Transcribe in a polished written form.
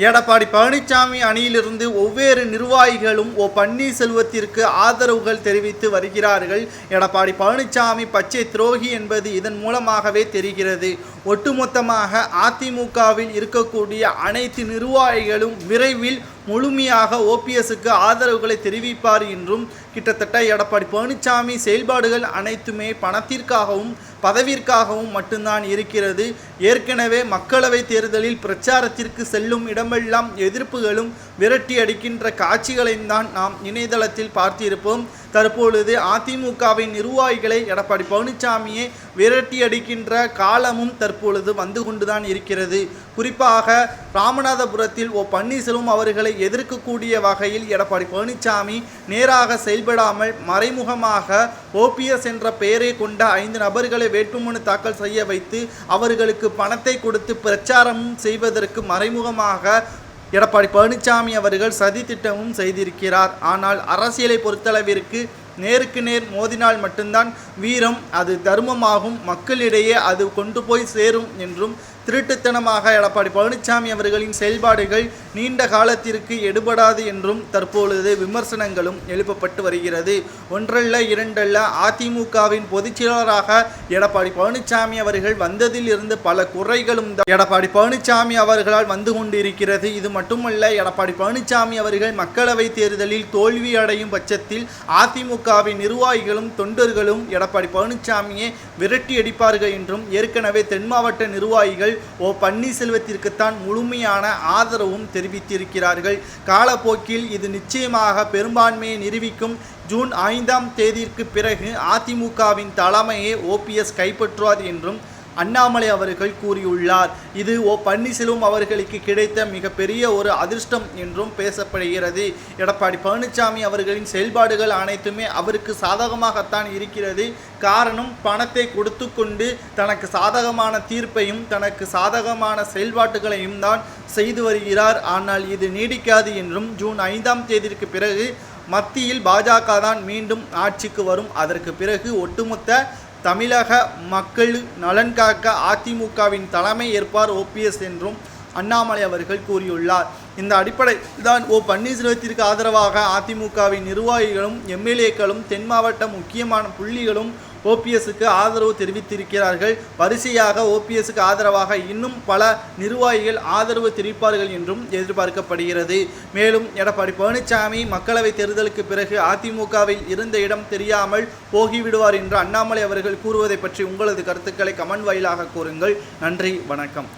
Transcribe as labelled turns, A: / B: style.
A: எடப்பாடி பழனிசாமி அணியிலிருந்து ஒவ்வொரு நிர்வாகிகளும் பன்னீர்செல்வத்திற்கு ஆதரவுகள் தெரிவித்து வருகிறார்கள். எடப்பாடி பழனிசாமி பச்சை துரோகி என்பது இதன் மூலமாகவே தெரிகிறது. ஒட்டுமொத்தமாக அதிமுகவில் இருக்கக்கூடிய அனைத்து நிர்வாகிகளும் விரைவில் முழுமையாக ஓபிஎஸ்க்கு ஆதரவுகளை தெரிவிப்பார் என்றும், கிட்டத்தட்ட எடப்பாடி பழனிசாமி செயல்பாடுகள் அனைத்துமே பணத்திற்காகவும் பதவிற்காகவும் மட்டும்தான் இருக்கிறது. ஏற்கனவே மக்களவை தேர்தலில் பிரச்சாரத்திற்கு செல்லும் இடமெல்லாம் எதிர்ப்புகளும் விரட்டி அடிக்கின்ற காட்சிகளையும் தான் நாம் இணையதளத்தில் பார்த்திருப்போம். தற்பொழுது அதிமுகவின் நிர்வாகிகளை எடப்பாடி பழனிசாமியை விரட்டி அடிக்கின்ற காலமும் தற்பொழுது வந்து கொண்டுதான் இருக்கிறது. குறிப்பாக ராமநாதபுரத்தில் பன்னீர்செல்வம் அவர்களை எதிர்க்கக்கூடிய வகையில் எடப்பாடி பழனிசாமி நேராக செயல்படாமல் மறைமுகமாக ஓபிஎஸ் என்ற பெயரை கொண்ட 5 நபர்களை வேட்புமனு தாக்கல் செய்ய வைத்து அவர்களுக்கு பணத்தை கொடுத்து பிரச்சாரமும் செய்வதற்கு மறைமுகமாக எடப்பாடி பழனிசாமி அவர்கள் சதி திட்டமும் செய்திருக்கிறார். ஆனால் அரசியலை பொறுத்தளவிற்கு நேருக்கு நேர் மோதினால் மட்டும்தான் வீரம், அது தர்மமாகும், மக்களிடையே அது கொண்டு போய் சேரும் என்றும், திருட்டுத்தனமாக எடப்பாடி பழனிசாமி அவர்களின் செயல்பாடுகள் நீண்ட காலத்திற்கு எடுபடாது என்றும் தற்பொழுது விமர்சனங்களும் எழுப்பப்பட்டு வருகிறது. ஒன்றல்ல இரண்டல்ல, அதிமுகவின் பொதுச்செயலாளராக எடப்பாடி பழனிசாமி அவர்கள் வந்ததில் இருந்து பல குறைகளும் எடப்பாடி பழனிசாமி அவர்களால் வந்து கொண்டிருக்கிறது. இது மட்டுமல்ல, எடப்பாடி பழனிசாமி அவர்கள் மக்களவை தேர்தலில் தோல்வி அடையும் பட்சத்தில் அதிமுகவின் நிர்வாகிகளும் தொண்டர்களும் எடப்பாடி பழனிசாமியை விரட்டி அடிப்பார்கள் என்றும், ஏற்கனவே தென் மாவட்ட நிர்வாகிகள் பன்னீர்செல்வத்திற்குத்தான் முழுமையான ஆதரவும் தெரிவித்திருக்கிறார்கள். காலப்போக்கில் இது நிச்சயமாக பெரும்பான்மையை நிரூபிக்கும். ஜூன் 5ஆம் தேதிக்கு பிறகு அதிமுகவின் தலைமையை ஓபிஎஸ் கைப்பற்றுவார் என்றும் அண்ணாமலை அவர்கள் கூறியுள்ளார். இது பன்னீர்செல்வம் அவர்களுக்கு கிடைத்த மிகப்பெரிய ஒரு அதிர்ஷ்டம் என்றும் பேசப்படுகிறது. எடப்பாடி பழனிசாமி அவர்களின் செயல்பாடுகள் அனைத்துமே அவருக்கு சாதகமாகத்தான் இருக்கிறது. காரணம், பணத்தை கொடுத்து கொண்டு தனக்கு சாதகமான தீர்ப்பையும் தனக்கு சாதகமான செயல்பாட்டுகளையும் தான் செய்து வருகிறார். ஆனால் இது நீடிக்காது என்றும், ஜூன் 5ஆம் தேதிக்கு பிறகு மத்தியில் பாஜக தான் மீண்டும் ஆட்சிக்கு வரும். அதற்கு பிறகு ஒட்டுமொத்த தமிழக மக்கள் நலன் காக்க அதிமுகவின் தலைமை ஏற்பார் ஓபிஎஸ் என்றும் அண்ணாமலை அவர்கள் கூறியுள்ளார். இந்த அடிப்படையில் தான் பன்னீர்செல்வத்திற்கு ஆதரவாக அதிமுகவின் நிர்வாகிகளும் எம்எல்ஏக்களும் தென் மாவட்ட முக்கியமான புள்ளிகளும் ஓபிஎஸ்க்கு ஆதரவு தெரிவித்திருக்கிறார்கள். வரிசையாக ஓபிஎஸ்க்கு ஆதரவாக இன்னும் பல நிர்வாகிகள் ஆதரவு தெரிவிப்பார்கள் என்றும் எதிர்பார்க்கப்படுகிறது. மேலும் எடப்பாடி பழனிசாமி மக்களவை தேர்தலுக்கு பிறகு அதிமுகவில் இருந்த இடம் தெரியாமல் போகிவிடுவார் என்று அண்ணாமலை அவர்கள் கூறுவதை பற்றி உங்களது கருத்துக்களை கமெண்ட் வாயிலாக கூறுங்கள். நன்றி, வணக்கம்.